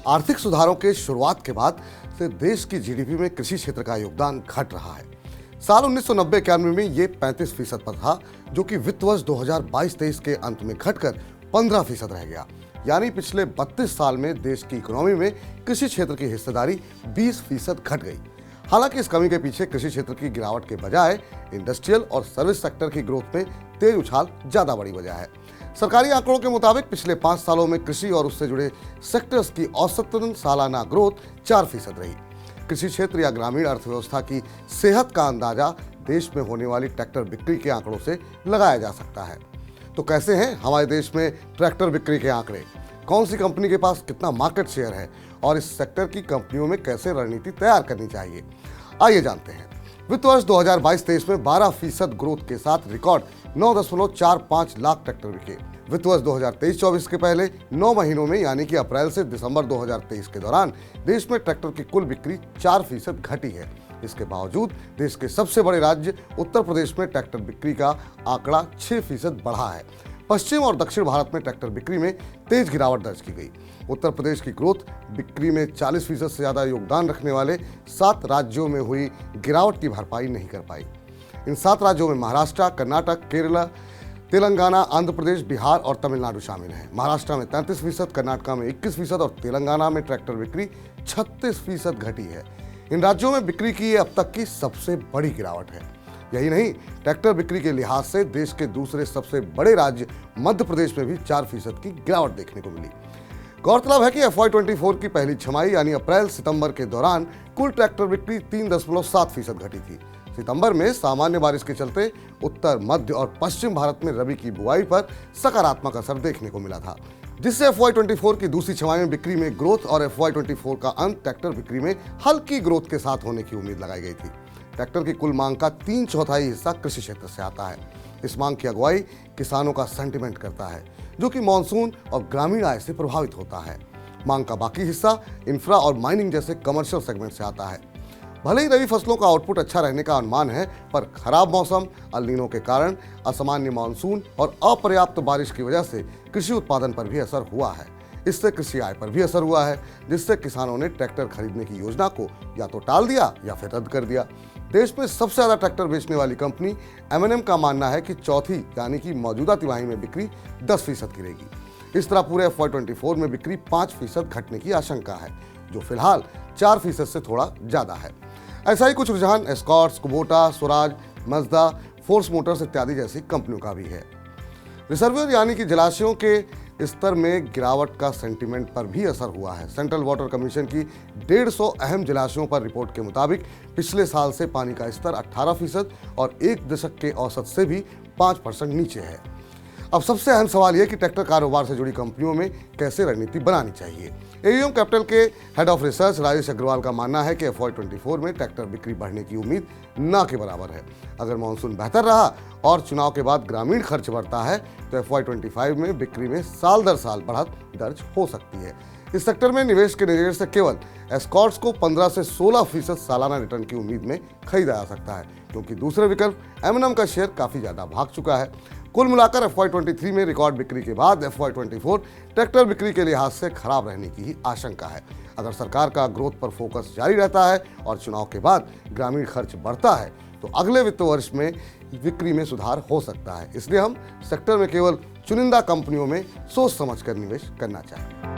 आर्थिक सुधारों के शुरुआत के बाद से देश की जीडीपी में कृषि क्षेत्र का योगदान घट रहा है। साल 1990-91 में ये 35% पर था, जो कि वित्त वर्ष 2022-23 के अंत में घटकर 15% रह गया। यानी पिछले 32 साल में देश की इकोनॉमी में कृषि क्षेत्र की हिस्सेदारी 20% घट गई। हालांकि इस कमी के पीछे कृषि क्षेत्र की गिरावट के बजाय इंडस्ट्रियल और सर्विस सेक्टर की ग्रोथ में तेज उछाल ज्यादा बड़ी वजह है। सरकारी आंकड़ों के मुताबिक पिछले 5 सालों में कृषि और उससे जुड़े सेक्टर्स की औसतन सालाना ग्रोथ 4% रही। कृषि क्षेत्र या ग्रामीण अर्थव्यवस्था की सेहत का अंदाजा देश में होने वाली ट्रैक्टर बिक्री के आंकड़ों से लगाया जा सकता है। तो कैसे हैं हमारे देश में ट्रैक्टर बिक्री के आंकड़े? कौन सी कंपनी के पास कितना मार्केट शेयर है और इस सेक्टर की कंपनियों में कैसे रणनीति तैयार करनी चाहिए, आइए जानते हैं। वित्त वर्ष 2022-23 में 12% ग्रोथ के साथ रिकॉर्ड 9.45 लाख ट्रैक्टर बिके। वित्त वर्ष 2023-24 के पहले 9 महीनों में यानी कि अप्रैल से दिसंबर 2023 के दौरान देश में ट्रैक्टर की कुल बिक्री 4% घटी है। इसके बावजूद देश के सबसे बड़े राज्य उत्तर प्रदेश में ट्रैक्टर बिक्री का आंकड़ा 6% बढ़ा है। पश्चिम और दक्षिण भारत में ट्रैक्टर बिक्री में तेज गिरावट दर्ज की गई। उत्तर प्रदेश की ग्रोथ बिक्री में 40% से ज्यादा योगदान रखने वाले 7 राज्यों में हुई गिरावट की भरपाई नहीं कर पाई। इन 7 राज्यों में महाराष्ट्र, कर्नाटक, केरला, तेलंगाना, आंध्र प्रदेश, बिहार और तमिलनाडु शामिल हैं। महाराष्ट्र में 33%, कर्नाटक में 21% और तेलंगाना में ट्रैक्टर बिक्री 36% घटी है। इन राज्यों में बिक्री की ये अब तक की सबसे बड़ी गिरावट है। यही नहीं, ट्रैक्टर बिक्री के लिहाज से देश के दूसरे सबसे बड़े राज्य मध्य प्रदेश में भी 4% की गिरावट देखने को मिली। गौरतलब है कि FY24 की पहली छमाही यानी अप्रैल सितंबर के दौरान कुल ट्रैक्टर बिक्री 3.7% घटी थी। सितंबर में सामान्य बारिश के चलते उत्तर, मध्य और पश्चिम भारत में रबी की बुआई पर सकारात्मक असर देखने को मिला था, जिससे FY24 की दूसरी छमाही में बिक्री में ग्रोथ और FY24 का अंत ट्रैक्टर बिक्री में हल्की ग्रोथ के साथ होने की उम्मीद लगाई गई थी। ट्रैक्टर की कुल मांग का 3/4 हिस्सा कृषि क्षेत्र से आता है। इस मांग की अगुवाई किसानों का सेंटिमेंट करता है, जो कि मानसून और ग्रामीण आय से प्रभावित होता है। मांग का बाकी हिस्सा इंफ्रा और माइनिंग जैसे कमर्शियल सेगमेंट से आता है। भले ही रबी फसलों का आउटपुट अच्छा रहने का अनुमान है, पर खराब मौसम, अल नीनो के कारण, असामान्य मानसून और अपर्याप्त बारिश की वजह से कृषि उत्पादन पर भी असर हुआ है। इससे कृषि आय पर भी असर हुआ है, जिससे किसानों ने ट्रैक्टर खरीदने की योजना को या तो टाल दिया या फिर रद्द कर दिया। देश में सबसे ज्यादा ट्रैक्टर बेचने वाली कंपनी M&M का मानना है कि चौथी यानी कि मौजूदा तिमाही में बिक्री 10% गिरेगी। इस तरह पूरे FY24 में बिक्री 5% घटने की आशंका है, जो फिलहाल 4% से थोड़ा ज्यादा है। ऐसा ही कुछ रुझान Escorts, Kubota, Swaraj, मजदा, force Motors इत्यादि जैसी कंपनियों का भी है। रिजर्वियर यानी कि जलाशयों के स्तर में गिरावट का सेंटीमेंट पर भी असर हुआ है। सेंट्रल वाटर कमीशन की 150 अहम जलाशयों पर रिपोर्ट के मुताबिक पिछले साल से पानी का स्तर 18% और एक दशक के औसत से भी 5% नीचे है। अब सबसे अहम सवाल यह कि ट्रैक्टर कारोबार से जुड़ी कंपनियों में कैसे रणनीति बनानी चाहिए। AUM कैपिटल के head of research Rajesh Agarwal का मानना है कि FY24 में ट्रैक्टर बिक्री बढ़ने की उम्मीद न के बराबर है। अगर मानसून बेहतर रहा और चुनाव के बाद ग्रामीण खर्च बढ़ता है तो FY25 में बिक्री में साल दर साल बढ़त दर्ज हो सकती है। इस सेक्टर में निवेश के नजरिए से केवल एस्कॉर्ट्स को 15 से 16% सालाना रिटर्न की उम्मीद में खरीदा जा सकता है, क्योंकि दूसरे विकल्प M&M का शेयर काफी ज्यादा भाग चुका है। कुल मिलाकर FY23 में रिकॉर्ड बिक्री के बाद FY24 ट्रैक्टर बिक्री के लिहाज से खराब रहने की ही आशंका है। अगर सरकार का ग्रोथ पर फोकस जारी रहता है और चुनाव के बाद ग्रामीण खर्च बढ़ता है तो अगले वित्त वर्ष में बिक्री में सुधार हो सकता है। इसलिए हम सेक्टर में केवल चुनिंदा कंपनियों में सोच समझकर निवेश करना चाहिए।